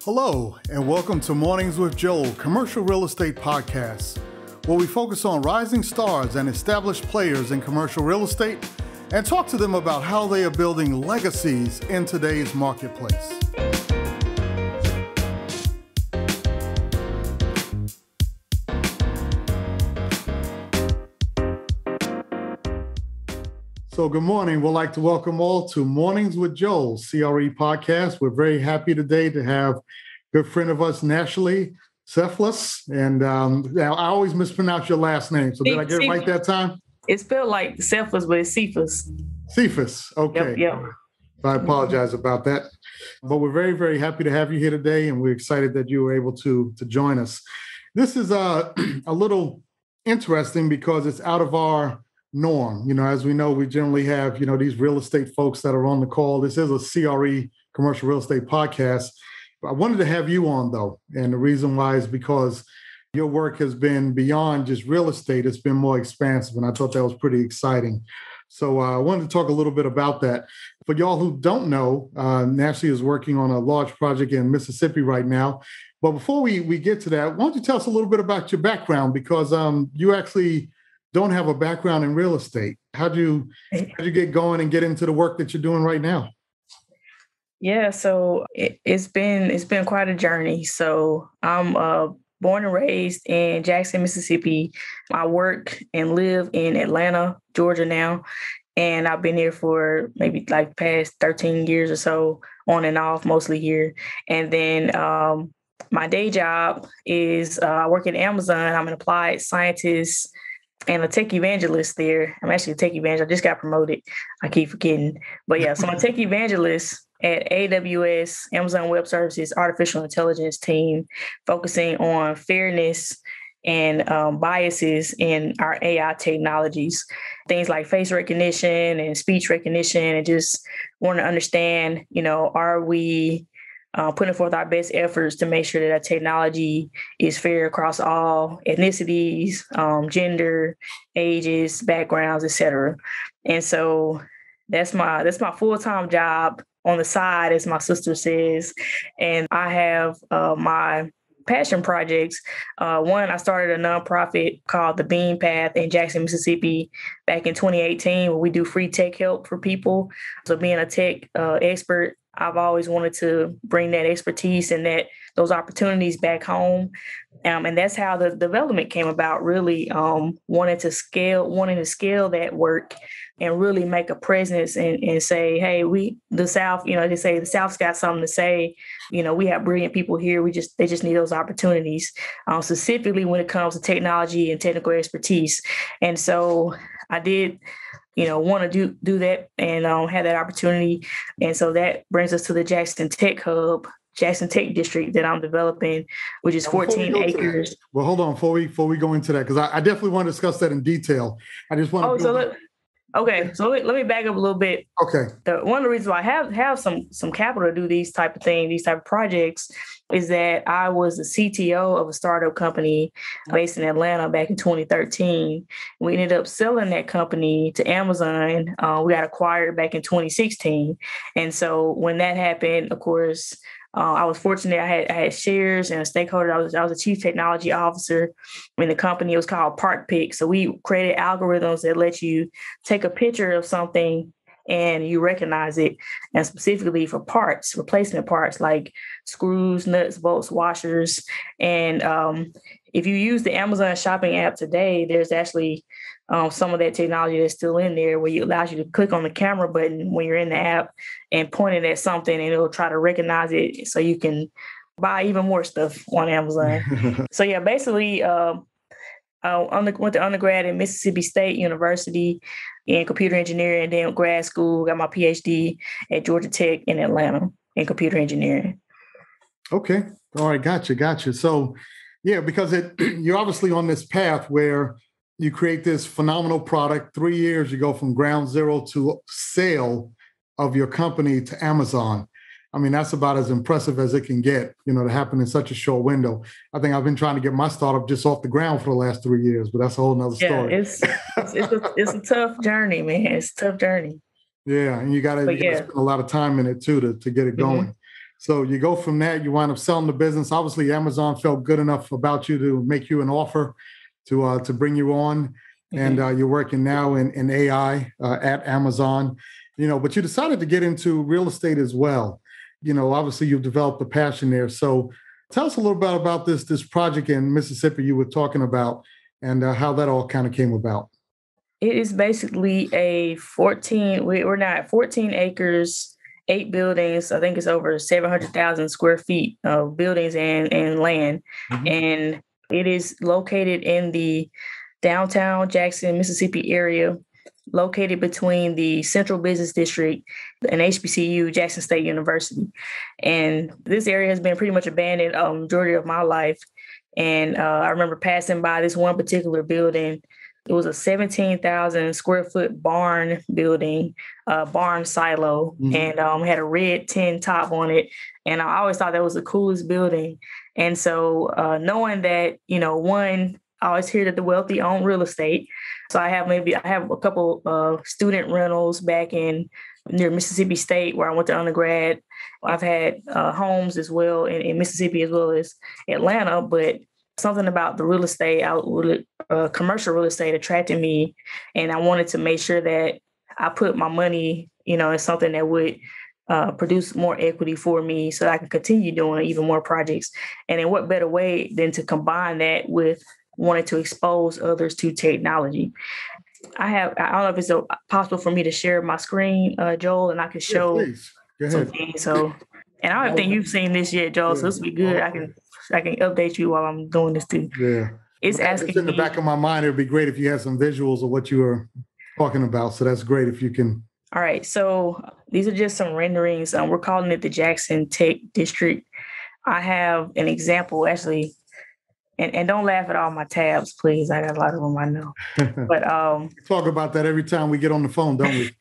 Hello, and welcome to Mornings with Joel, commercial real estate podcast, where we focus on rising stars and established players in commercial real estate and talk to them about how they are building legacies in today's marketplace. So good morning. We'd like to welcome all to Mornings with Joel, CRE podcast. We're very happy today to have a good friend of us, Nashlie, Sephus. And now I always mispronounce your last name. So did I get it right that time? It's spelled like Sephus, but it's Sephus. Sephus. Okay. Yep. I apologize about that. But we're very, very happy to have you here today. And we're excited that you were able to join us. This is a little interesting because it's out of our norm. As we know, we generally have, these real estate folks that are on the call. This is a CRE commercial real estate podcast. I wanted to have you on though. And the reason why is because your work has been beyond just real estate. It's been more expansive. And I thought that was pretty exciting. So I wanted to talk a little bit about that. For y'all who don't know, Nashlie is working on a large project in Mississippi right now. But before we get to that, why don't you tell us a little bit about your background? Because you actually don't have a background in real estate. How'd you get going and get into the work that you're doing right now? Yeah, so it's been quite a journey. So I'm born and raised in Jackson, Mississippi. I work and live in Atlanta, Georgia now. And I've been here for maybe like past 13 years or so, on and off, mostly here. And then my day job is I work at Amazon. I'm an applied scientist and a tech evangelist there. I'm actually a tech evangelist. I just got promoted. I keep forgetting. But yeah, so I'm a tech evangelist at AWS, Amazon Web Services, artificial intelligence team, focusing on fairness and biases in our AI technologies, things like face recognition and speech recognition, and just want to understand, are we putting forth our best efforts to make sure that our technology is fair across all ethnicities, gender, ages, backgrounds, etc. And so that's my full-time job on the side, as my sister says. And I have my passion projects. One, I started a nonprofit called The Bean Path in Jackson, Mississippi back in 2018, where we do free tech help for people. So being a tech expert, I've always wanted to bring that expertise and those opportunities back home. And that's how the development came about, really wanting to scale that work and really make a presence and say, hey, the South, they say the South's got something to say. We have brilliant people here. They just need those opportunities, specifically when it comes to technology and technical expertise. And so I did want to do that and have that opportunity. And so that brings us to the Jackson Tech Hub, Jackson Tech District that I'm developing, which is 14 acres. Well, hold on, before we go into that, because I definitely want to discuss that in detail. I just want to let me back up a little bit. Okay. One of the reasons why I have some capital to do these type of things, these type of projects, is that I was the CTO of a startup company based in Atlanta back in 2013. We ended up selling that company to Amazon. We got acquired back in 2016. And so when that happened, of course, I was fortunate. I had shares and a stakeholder. I was a chief technology officer in the company. It was called Part Pick. So we created algorithms that let you take a picture of something and you recognize it, and specifically for parts, replacement parts like screws, nuts, bolts, washers. And if you use the Amazon shopping app today, there's actually some of that technology that's still in there where it allows you to click on the camera button when you're in the app and point it at something, and it'll try to recognize it so you can buy even more stuff on Amazon. So yeah, basically, I went to undergrad at Mississippi State University in computer engineering, and then grad school, got my PhD at Georgia Tech in Atlanta in computer engineering. Okay. All right. Gotcha. So yeah, because you're obviously on this path where you create this phenomenal product. 3 years, you go from ground zero to sale of your company to Amazon. I mean, that's about as impressive as it can get, to happen in such a short window. I think I've been trying to get my startup just off the ground for the last 3 years, but that's a whole nother story. It's a tough journey, man. It's a tough journey. Yeah. And you got to spend a lot of time in it too, to get it going. So you go from that, you wind up selling the business. Obviously, Amazon felt good enough about you to make you an offer to bring you on. And you're working now in AI at Amazon, but you decided to get into real estate as well. Obviously you've developed a passion there. So tell us a little bit about this project in Mississippi you were talking about and how that all kind of came about. It is basically we're not 14 acres, 8 buildings. I think it's over 700,000 square feet of buildings and land. Mm-hmm. And it is located in the downtown Jackson, Mississippi area, located between the Central Business District and HBCU, Jackson State University. And this area has been pretty much abandoned majority of my life. And I remember passing by this one particular building. It was a 17,000 square foot barn building, barn silo, mm-hmm. and had a red tin top on it. And I always thought that was the coolest building. And so knowing that, one, I always hear that the wealthy own real estate. So I have a couple of student rentals back near Mississippi State where I went to undergrad. I've had homes as well in Mississippi as well as Atlanta, but something about the real estate, commercial real estate attracted me. And I wanted to make sure that I put my money, in something that would produce more equity for me so that I can continue doing even more projects. And in what better way than to combine that with wanting to expose others to technology. I don't know if it's possible for me to share my screen, Joel, and I can show something. So, and I don't think you've seen this yet, Joel, so this will be good. I can update you while I'm doing this too. Yeah. It's in the back of my mind. It would be great if you had some visuals of what you were talking about. So that's great if you can. All right. So these are just some renderings. We're calling it the Jackson Tech District. I have an example, actually. And don't laugh at all my tabs, please. I got a lot of them, I know. But talk about that every time we get on the phone, don't we?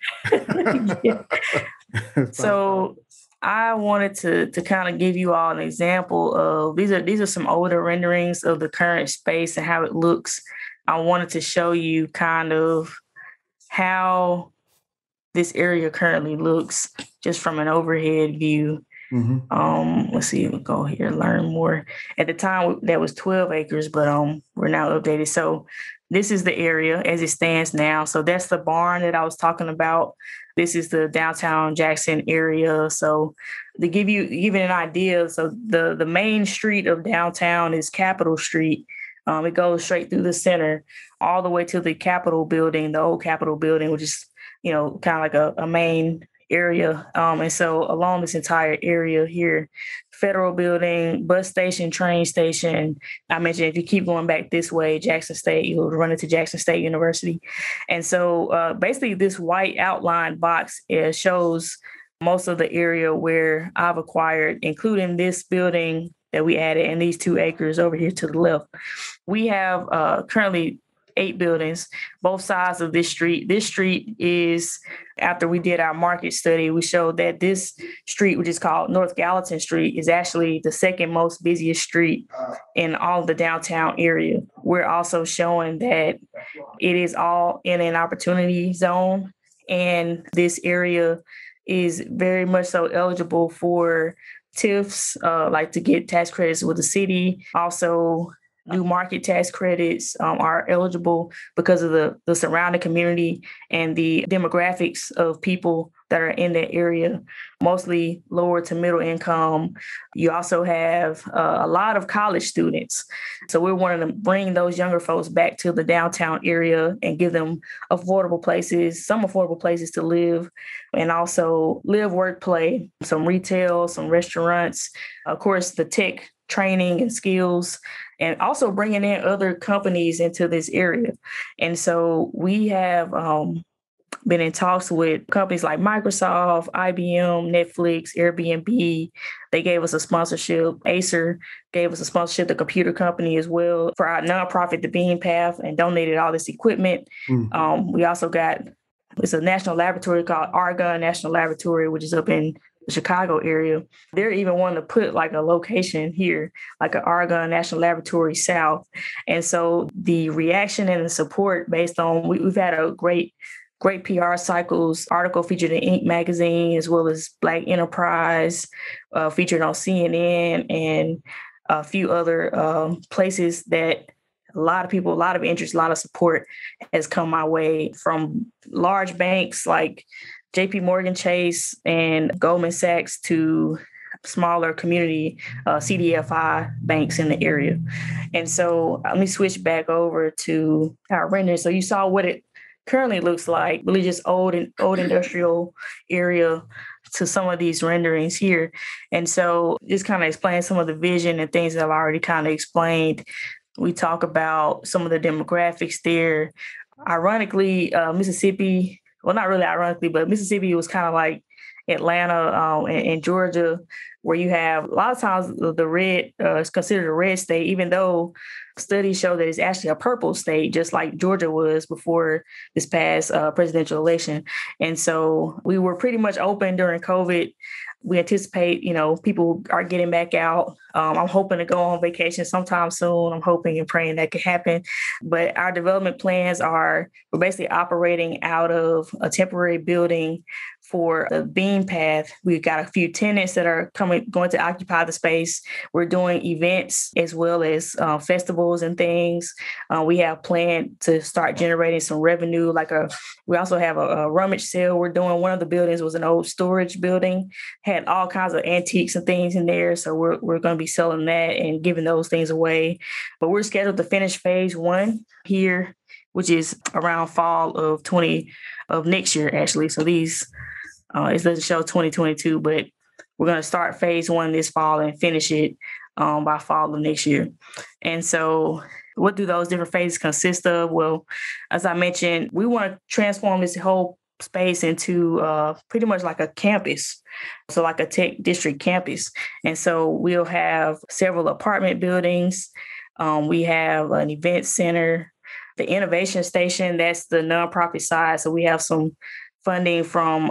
So I wanted to kind of give you all an example of these are some older renderings of the current space and how it looks. I wanted to show you kind of how this area currently looks just from an overhead view. Mm-hmm. Let's see, we'll go here, learn more. At the time that was 12 acres, but we're now updated. So this is the area as it stands now. So that's the barn that I was talking about. This is the downtown Jackson area. So to give you even an idea, so the main street of downtown is Capitol Street. It goes straight through the center all the way to the Capitol building, the old Capitol building, which is, kind of like a main area. And so along this entire area here, Federal Building, bus station, train station. I mentioned if you keep going back this way, Jackson State, you'll run into Jackson State University. And so basically this white outline box shows most of the area where I've acquired, including this building that we added and these 2 acres over here to the left. We have currently 8 buildings, both sides of this street. This street is, after we did our market study, we showed that this street, which is called North Gallatin Street, is actually the second most busiest street in all of the downtown area. We're also showing that it is all in an opportunity zone, and this area is very much so eligible for TIFs, like to get tax credits with the city. Also, new market tax credits are eligible because of the surrounding community and the demographics of people that are in that area, mostly lower to middle income. You also have a lot of college students. So we're wanting to bring those younger folks back to the downtown area and give them some affordable places to live, and also live, work, play, some retail, some restaurants, of course, the tech training and skills, and also bringing in other companies into this area. And so we have been in talks with companies like Microsoft, IBM, Netflix, Airbnb. They gave us a sponsorship. Acer gave us a sponsorship, the computer company as well, for our nonprofit, The Bean Path, and donated all this equipment. We also it's a national laboratory called Argonne National Laboratory, which is up in the Chicago area. They're even wanting to put like a location here, like an Argonne National Laboratory South. And so the reaction and the support based on, we've had a great great PR cycles, article featured in Inc. magazine, as well as Black Enterprise, featured on CNN and a few other places that a lot of people, a lot of interest, a lot of support has come my way from large banks like JP Morgan Chase and Goldman Sachs to smaller community CDFI banks in the area. And so let me switch back over to our rendering. So you saw what it currently looks like, really just old industrial area to some of these renderings here. And so just kind of explain some of the vision and things that I've already kind of explained. We talk about some of the demographics there. Ironically, Mississippi, well, not really ironically, but Mississippi was kind of like Atlanta and Georgia, where you have a lot of times the red is considered a red state, even though studies show that it's actually a purple state, just like Georgia was before this past presidential election. And so we were pretty much open during COVID. We anticipate, people are getting back out. I'm hoping to go on vacation sometime soon. I'm hoping and praying that could happen. But our development plans we're basically operating out of a temporary building for the beam path. We've got a few tenants that are going to occupy the space. We're doing events as well as festivals and things. We have planned to start generating some revenue. We also have a rummage sale we're doing. One of the buildings was an old storage building, had all kinds of antiques and things in there. So we're going to be selling that and giving those things away. But we're scheduled to finish phase 1 here, which is around fall of next year, actually. So these it doesn't show 2022, but we're going to start phase 1 this fall and finish it by fall of next year. And so what do those different phases consist of? Well, as I mentioned, we want to transform this whole space into pretty much like a campus. So like a tech district campus. And so we'll have several apartment buildings. We have an event center, the innovation station, that's the nonprofit side. So we have some funding from,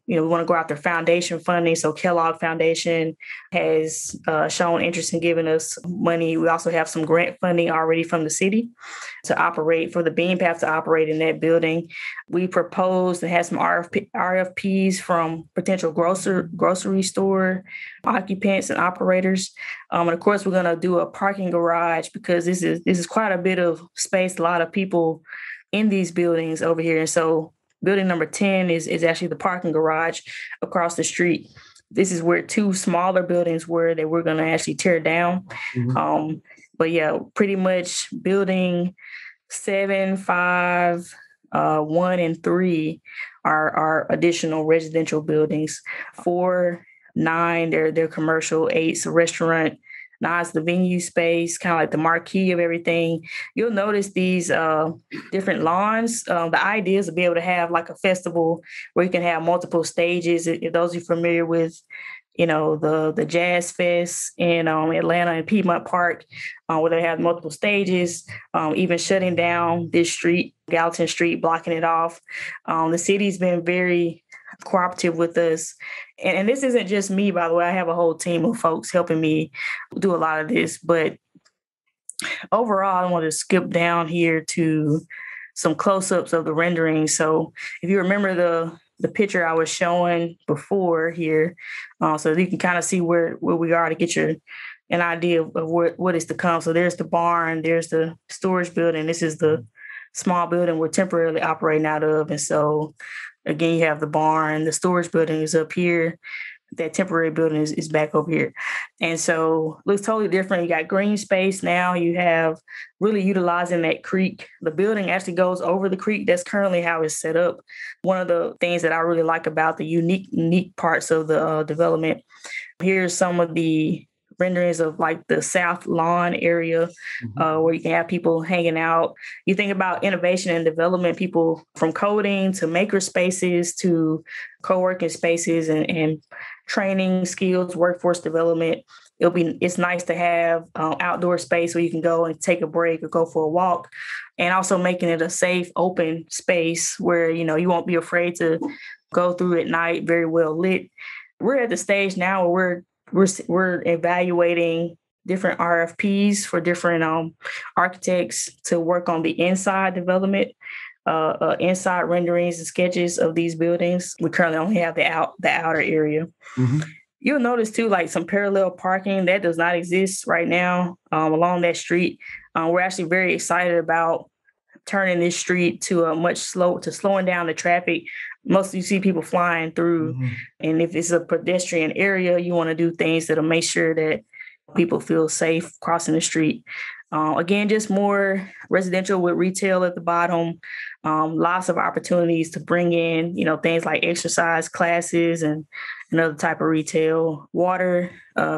we want to go after foundation funding. So Kellogg Foundation has shown interest in giving us money. We also have some grant funding already from the city to operate, for the beam path to operate in that building. We proposed to have some RFPs from potential grocery store occupants and operators. And of course, we're going to do a parking garage because this is quite a bit of space, a lot of people in these buildings over here. And so building number 10 is actually the parking garage across the street. This is where 2 smaller buildings were that we're going to actually tear down. Mm-hmm. But yeah, pretty much building 7, 5, 1, and 3 are additional residential buildings. 4, 9, they're commercial. 8's a restaurant. 9's the venue space, kind of like the marquee of everything. You'll notice these different lawns. The idea is to be able to have like a festival where you can have multiple stages. If those of you familiar with, the Jazz Fest in Atlanta and Piedmont Park, where they have multiple stages, even shutting down this street, Gallatin Street, blocking it off. The city's been very cooperative with us. And this isn't just me, by the way. I have a whole team of folks helping me do a lot of this. But overall, I want to skip down here to some close-ups of the rendering. So if you remember the picture I was showing before here, so you can kind of see where we are to get an idea of what is to come. So there's the barn, there's the storage building. This is the small building we're temporarily operating out of. And so again, you have the barn, the storage building is up here. That temporary building is back over here. And so it looks totally different. You got green space now. You have really utilizing that creek. The building actually goes over the creek. That's currently how it's set up. One of the things that I really like about the unique parts of the development. Here's some of the renderings of like the South Lawn area, where you can have people hanging out. You think about innovation and development, people from coding to maker spaces to co-working spaces and training skills, workforce development. It's nice to have outdoor space where you can go and take a break or go for a walk, and also making it a safe, open space where, you won't be afraid to go through at night, very well lit. We're at the stage now where we're evaluating different RFPs for different architects to work on the inside development. inside renderings and sketches of these buildings. We currently only have the outer area. Mm-hmm. You'll notice too, like some parallel parking that does not exist right now along that street. We're actually very excited about turning this street to slowing down the traffic. Mostly you see people flying through. Mm-hmm. And if it's a pedestrian area, you want to do things that'll make sure that people feel safe crossing the street. Again, just more residential with retail at the bottom. Lots of opportunities to bring in, things like exercise classes and another type of retail, water,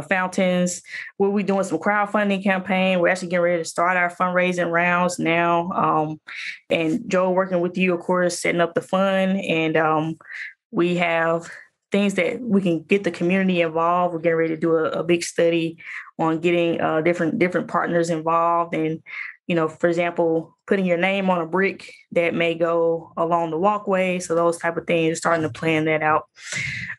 fountains. We'll be doing some crowdfunding campaign. We're actually getting ready to start our fundraising rounds now. And Joel working with you, of course, setting up the fund. And we have things that we can get the community involved. We're getting ready to do a big study on getting different partners involved. And, for example, putting your name on a brick that may go along the walkway. So those type of things, starting to plan that out.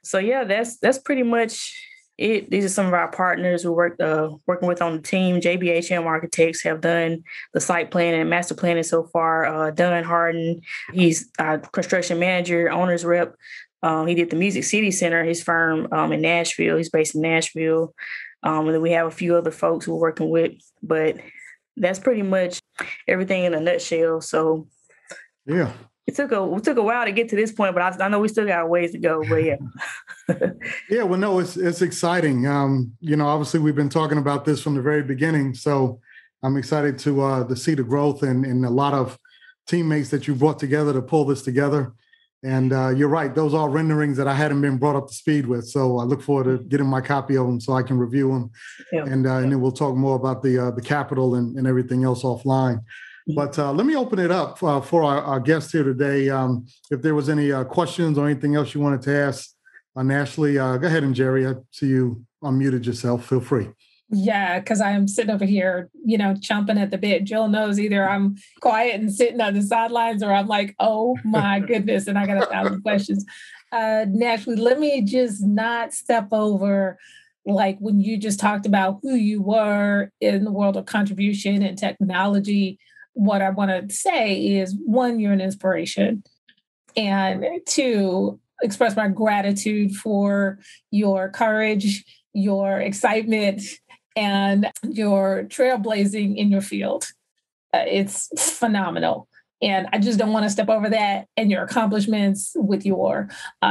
So yeah, that's pretty much it. These are some of our partners we working with on the team. JBHM Architects have done the site planning and master planning so far. Dunn Harden, he's our construction manager, owner's rep. He did the Music City Center, his firm in Nashville. He's based in Nashville. And then we have a few other folks we're working with, but that's pretty much everything in a nutshell. So yeah, it took a while to get to this point, but I know we still got a ways to go, but yeah. Yeah, well, no, it's exciting. Obviously we've been talking about this from the very beginning. So I'm excited to see the growth and a lot of teammates that you brought together to pull this together. And you're right; those are renderings that I hadn't been brought up to speed with. So I look forward to getting my copy of them so I can review them, and then we'll talk more about the capital and everything else offline. But let me open it up for our guest here today. If there was any questions or anything else you wanted to ask Nashlie, go ahead, and Jerry, I see you unmuted yourself. Feel free. Yeah, because I'm sitting over here, chomping at the bit. Jill knows either I'm quiet and sitting on the sidelines or I'm like, oh my goodness, and I got 1,000 questions. Nashlie, let me just not step over, like when you just talked about who you were in the world of contribution and technology. What I want to say is, one, you're an inspiration. And two, express my gratitude for your courage, your excitement, and your trailblazing in your field. It's phenomenal. And I just don't want to step over that and your accomplishments with your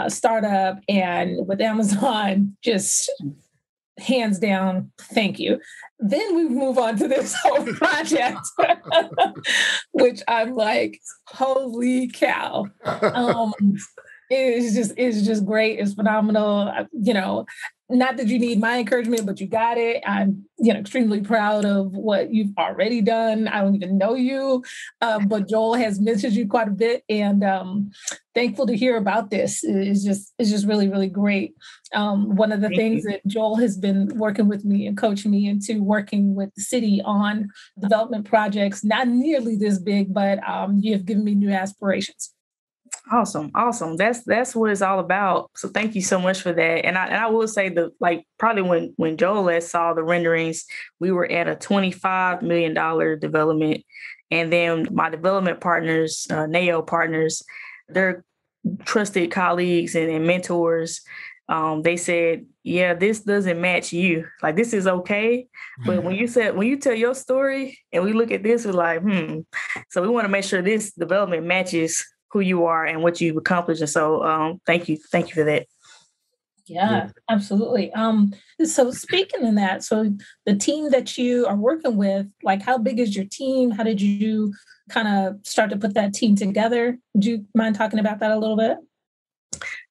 startup and with Amazon, just hands down, thank you. Then we move on to this whole project, which I'm like, holy cow. It's just great. It's phenomenal. Not that you need my encouragement, but you got it. I'm, extremely proud of what you've already done. I don't even know you, but Joel has mentioned you quite a bit, and thankful to hear about this. It's just really, really great. One of the things that Joel has been working with me and coaching me into working with the city on development projects, not nearly this big, but you have given me new aspirations. Awesome. That's what it's all about. So thank you so much for that. And I will say probably when Joel last saw the renderings, we were at a $25 million development. And then my development partners, NAO partners, they're trusted colleagues and mentors. They said, yeah, this doesn't match you. Like, this is okay. But when you tell your story and we look at this, we're like, So we want to make sure this development matches who you are and what you've accomplished. And so thank you for that. Yeah, absolutely. So speaking of that, so the team that you are working with, like, how big is your team? How did you kind of start to put that team together? Would you mind talking about that a little bit?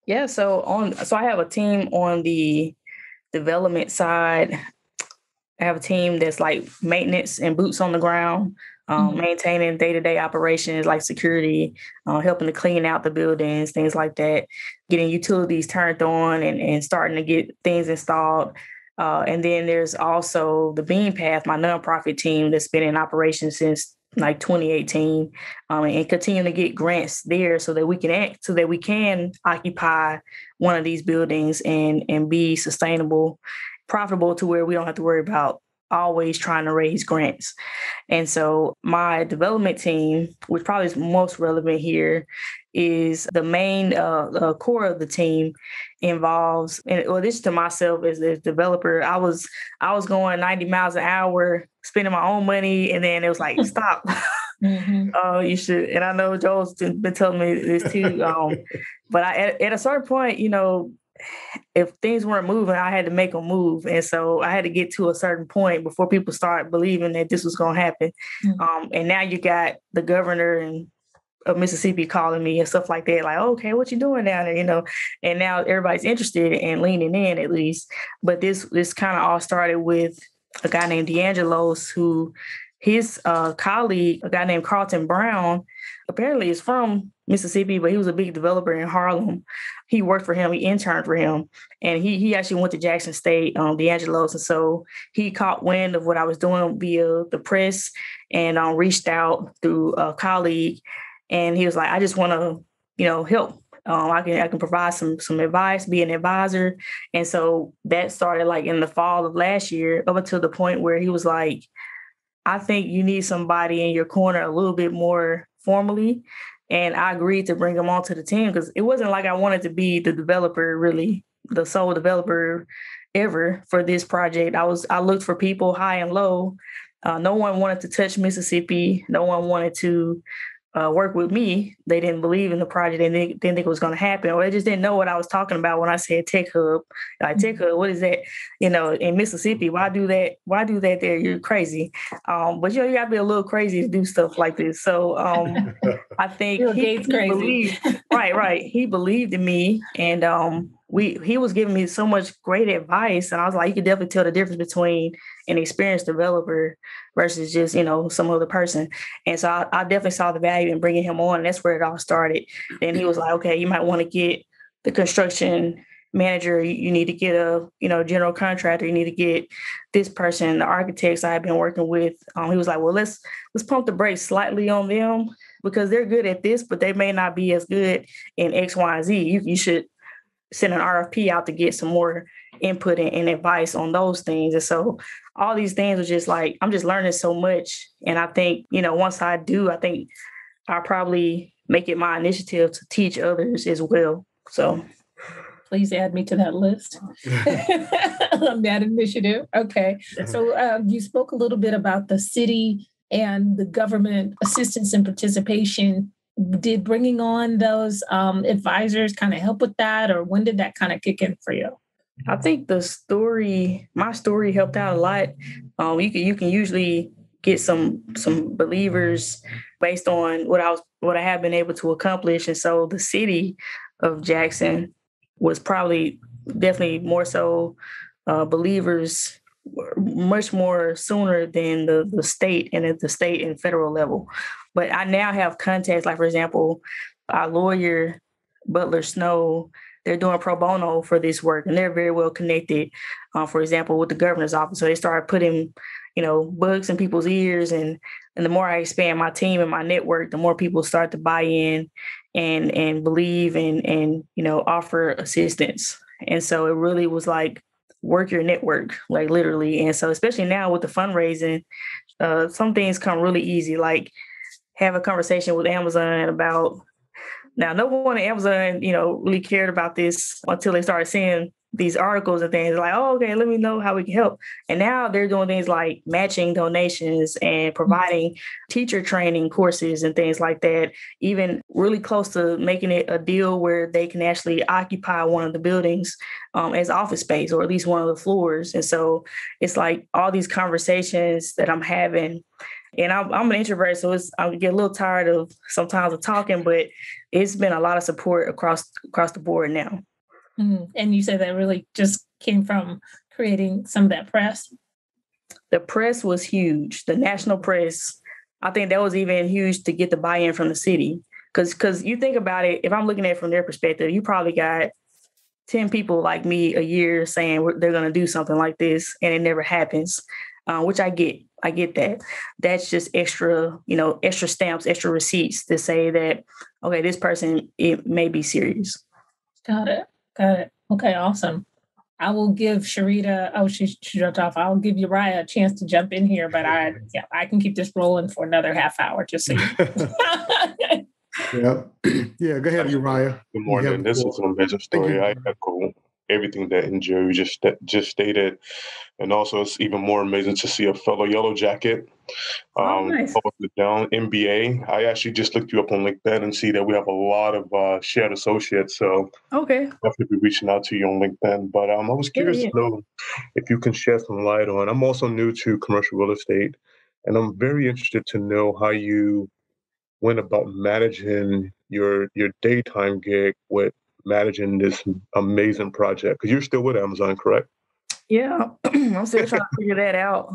Yeah, so I have a team on the development side. I have a team that's like maintenance and boots on the ground. Maintaining day-to-day operations like security, helping to clean out the buildings, things like that, getting utilities turned on and starting to get things installed. And then there's also the Beam Path, my nonprofit team that's been in operation since like 2018, and continue to get grants there so that we can occupy one of these buildings and be sustainable, profitable to where we don't have to worry about always trying to raise grants. And so my development team, which probably is most relevant here, is the main core of the team involves, and well, this to myself as a developer, I was going 90 miles an hour, spending my own money, and then it was like, stop. You should, and I know Joel's been telling me this too. But at a certain point, if things weren't moving, I had to make them move. And so I had to get to a certain point before people start believing that this was going to happen. And now you got the governor of Mississippi calling me and stuff like that. Like, okay, what you doing down there? And now everybody's interested and leaning in at least. But this kind of all started with a guy named D'Angelo's, who his colleague, a guy named Carlton Brown, apparently is from Mississippi, but he was a big developer in Harlem. He worked for him. He interned for him. And he actually went to Jackson State, D'Angelo's. And so he caught wind of what I was doing via the press and reached out through a colleague. And he was like, I just want to, help. I can provide some advice, be an advisor. And so that started like in the fall of last year, up until the point where he was like, I think you need somebody in your corner a little bit more formally. And I agreed to bring him onto the team because it wasn't like I wanted to be the developer, really, the sole developer ever for this project. I looked for people high and low. No one wanted to touch Mississippi. No one wanted to work with me. They didn't believe in the project and they didn't think it was going to happen, or they just didn't know what I was talking about when I said tech hub. Like, tech hub, what is that? In Mississippi, why do that? Why do that there? You're crazy. But you got to be a little crazy to do stuff like this. So I think he believed, right. He believed in me, and he was giving me so much great advice, and I was like, you could definitely tell the difference between an experienced developer versus just, some other person. And so I definitely saw the value in bringing him on. And that's where it all started. Then he was like, okay, you might want to get the construction manager. You need to get a, general contractor. You need to get this person, the architects I have been working with. He was like, well, let's pump the brakes slightly on them because they're good at this, but they may not be as good in X, Y, and Z. You should send an RFP out to get some more input and advice on those things. And so all these things are just like, I'm just learning so much. And I think, once I do, I think I'll probably make it my initiative to teach others as well. So please add me to that list on that initiative. Okay. So you spoke a little bit about the city and the government assistance and participation. Did bringing on those advisors kind of help with that, or when did that kind of kick in for you? I think my story helped out a lot. You can usually get some believers based on what I have been able to accomplish. And so the city of Jackson was definitely more so believers much more sooner than the state and at the state and federal level. But I now have contacts, like, for example, our lawyer, Butler Snow, they're doing pro bono for this work, and they're very well connected, for example, with the governor's office. So they started putting, bugs in people's ears. And the more I expand my team and my network, the more people start to buy in and believe and offer assistance. And so it really was like, work your network, like literally. And so especially now with the fundraising, some things come really easy, like have a conversation with Amazon about, now no one at Amazon, really cared about this until they started seeing these articles and things like, oh, okay, let me know how we can help. And now they're doing things like matching donations and providing teacher training courses and things like that, even really close to making it a deal where they can actually occupy one of the buildings as office space, or at least one of the floors. And so it's like all these conversations that I'm having. And I'm an introvert, so I get a little tired of sometimes of talking, but it's been a lot of support across the board now. And you said that really just came from creating some of that press? The press was huge. The national press, I think that was even huge to get the buy-in from the city. Because you think about it, if I'm looking at it from their perspective, you probably got 10 people like me a year saying they're going to do something like this, and it never happens, which I get. I get that. That's just extra, extra stamps, extra receipts to say that, okay, this person, it may be serious. Got it. Okay, awesome. I will give Sharita, she dropped off. I'll give Uriah a chance to jump in here, but I can keep this rolling for another half hour, just so you know. Yeah. Yeah, go ahead, Uriah. Good morning. This is an amazing story. I echo everything that Jerry just stated. And also, it's even more amazing to see a fellow Yellow Jacket. Nice. Down MBA. I actually just looked you up on LinkedIn and see that we have a lot of shared associates. So okay, definitely be reaching out to you on LinkedIn. But I was curious to know if you can shed some light on. I'm also new to commercial real estate, and I'm very interested to know how you went about managing your daytime gig with managing this amazing project. Because you're still with Amazon, correct? Yeah, I'm still trying to figure that out.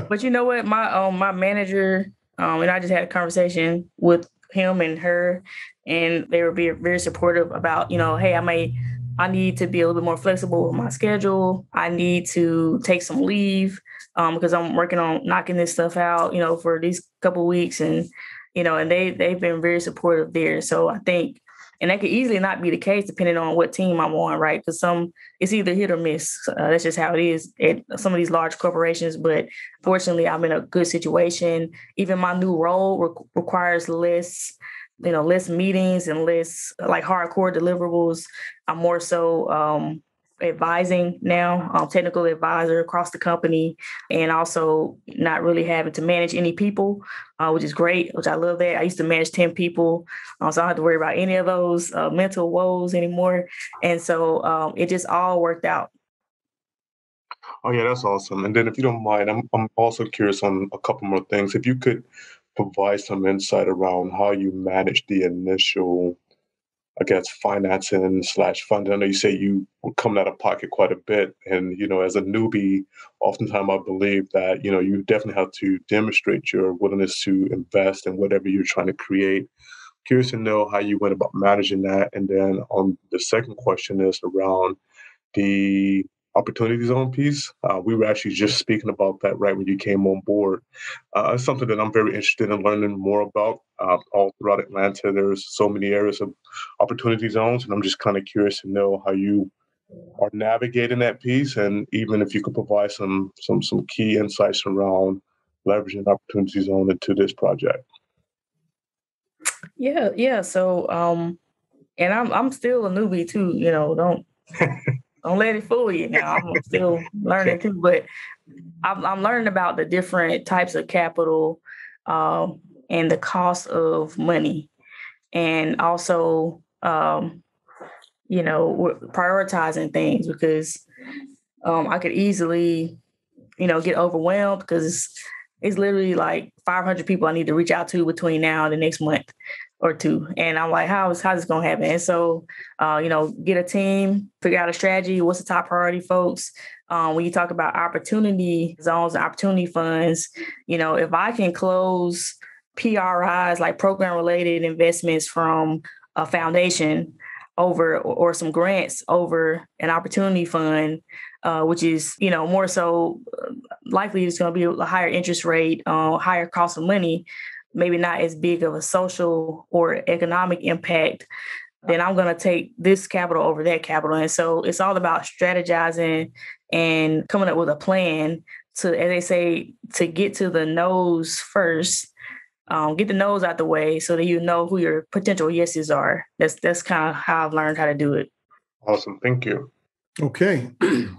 But you know what? My manager and I just had a conversation with him and her, and they were very supportive about, hey, I need to be a little bit more flexible with my schedule. I need to take some leave because I'm working on knocking this stuff out, for these couple of weeks, and and they've been very supportive there. So I think. And that could easily not be the case depending on what team I'm on, right? Because it's either hit or miss. That's just how it is at some of these large corporations. But fortunately, I'm in a good situation. Even my new role requires less meetings and less like hardcore deliverables. I'm more so advising now, technical advisor across the company, and also not really having to manage any people, which is great, which I love that. I used to manage 10 people, so I don't have to worry about any of those mental woes anymore. And so it just all worked out. Oh, yeah, that's awesome. And then if you don't mind, I'm also curious on a couple more things. If you could provide some insight around how you managed the initial, I guess, financing/funding. I know you say you were coming out of pocket quite a bit. And, as a newbie, oftentimes I believe that, you definitely have to demonstrate your willingness to invest in whatever you're trying to create. Curious to know how you went about managing that. And then on the second question is around the opportunity zone piece. We were actually just speaking about that right when you came on board. It's something that I'm very interested in learning more about. All throughout Atlanta, there's so many areas of opportunity zones, and I'm just kind of curious to know how you are navigating that piece, and even if you could provide some key insights around leveraging opportunity zone into this project. Yeah. So, and I'm still a newbie too. Don't let it fool you. Now I'm still learning too, but I'm learning about the different types of capital and the cost of money, and also we're prioritizing things because I could easily get overwhelmed because it's literally like 500 people I need to reach out to between now and the next month or two. And I'm like, how's this going to happen? And so, get a team, figure out a strategy. What's the top priority, folks? When you talk about opportunity zones and opportunity funds, if I can close PRIs, like program related investments from a foundation over or some grants over an opportunity fund, which is, more so likely it's going to be a higher interest rate, higher cost of money, maybe not as big of a social or economic impact, then I'm going to take this capital over that capital. And so it's all about strategizing and coming up with a plan to, as they say, to get to the no's first, get the no's out the way so that you know who your potential yeses are. That's kind of how I've learned how to do it. Awesome. Thank you. Okay.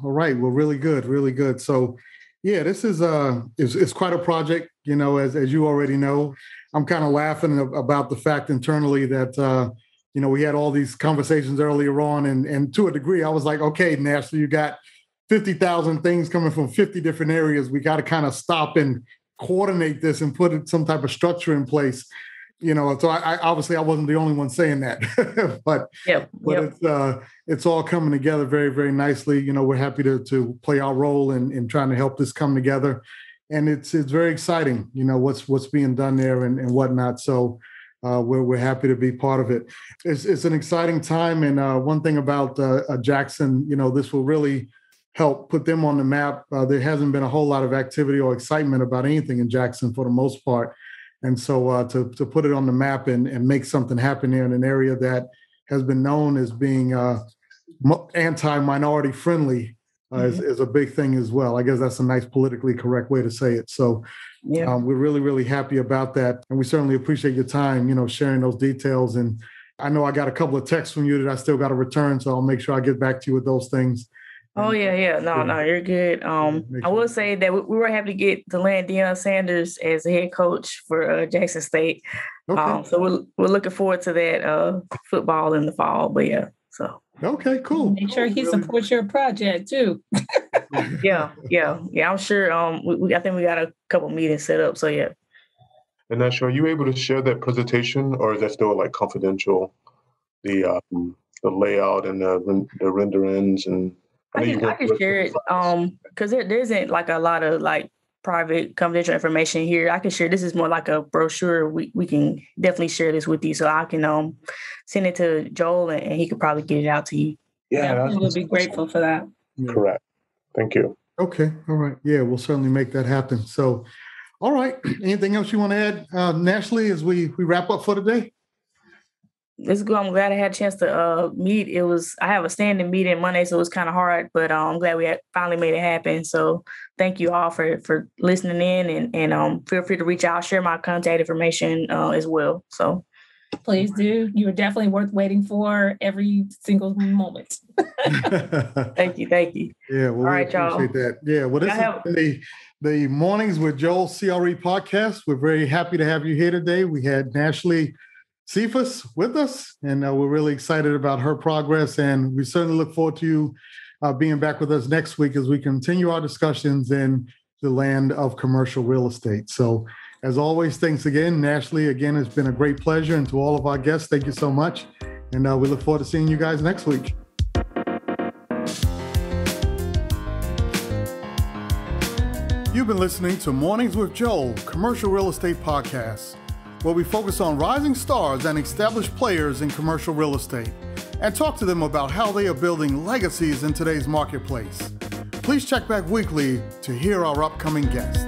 All right. Well, really good. Really good. So yeah, this is it's quite a project, as you already know. I'm kind of laughing about the fact internally that, we had all these conversations earlier on. And to a degree, I was like, okay, Nashlie, you got 50,000 things coming from 50 different areas. We got to kind of stop and coordinate this and put some type of structure in place. So I obviously I wasn't the only one saying that, but it's all coming together very, very nicely. We're happy to play our role in trying to help this come together, and it's very exciting. What's being done there and whatnot. So we're happy to be part of it. It's an exciting time, and one thing about Jackson, this will really help put them on the map. There hasn't been a whole lot of activity or excitement about anything in Jackson for the most part. And so to put it on the map and make something happen there in an area that has been known as being anti-minority friendly is a big thing as well. I guess that's a nice politically correct way to say it. So we're really, really happy about that. And we certainly appreciate your time, sharing those details. And I know I got a couple of texts from you that I still got to return. So I'll make sure I get back to you with those things. Oh, yeah. No, you're good. I will say that we were happy to land Deion Sanders as the head coach for Jackson State. Okay. So we're looking forward to that football in the fall. But yeah, so. Okay, cool. Make sure he supports your project too. Yeah. I'm sure. I think we got a couple meetings set up. So yeah. And Nashlie, are you able to share that presentation, or is that still like confidential? The layout and the renderings and. I can share it because there isn't like a lot of like private confidential information here. I can share. This is more like a brochure. We can definitely share this with you, so I can send it to Joel and he could probably get it out to you. Yeah, we'll be grateful for that. Correct. Thank you. Okay. All right. Yeah, we'll certainly make that happen. So, all right. Anything else you want to add, Nashlie, as we wrap up for today? It's good. I'm glad I had a chance to meet. I have a standing meeting Monday, so it was kind of hard, but I'm glad we finally made it happen. So thank you all for listening in and feel free to reach out, share my contact information as well. So please do. You are definitely worth waiting for every single moment. Thank you. Yeah, well, all right, y'all. Appreciate that. Yeah, well, this is the Mornings with Joel CRE podcast. We're very happy to have you here today. We had Nashlie Sephus with us, and we're really excited about her progress, and we certainly look forward to you being back with us next week as we continue our discussions in the land of commercial real estate. So as always, thanks again, Nashlie. Again, it's been a great pleasure, and to all of our guests, thank you so much, and we look forward to seeing you guys next week. You've been listening to Mornings with Joel, Commercial Real Estate Podcast, where we focus on rising stars and established players in commercial real estate and talk to them about how they are building legacies in today's marketplace. Please check back weekly to hear our upcoming guests.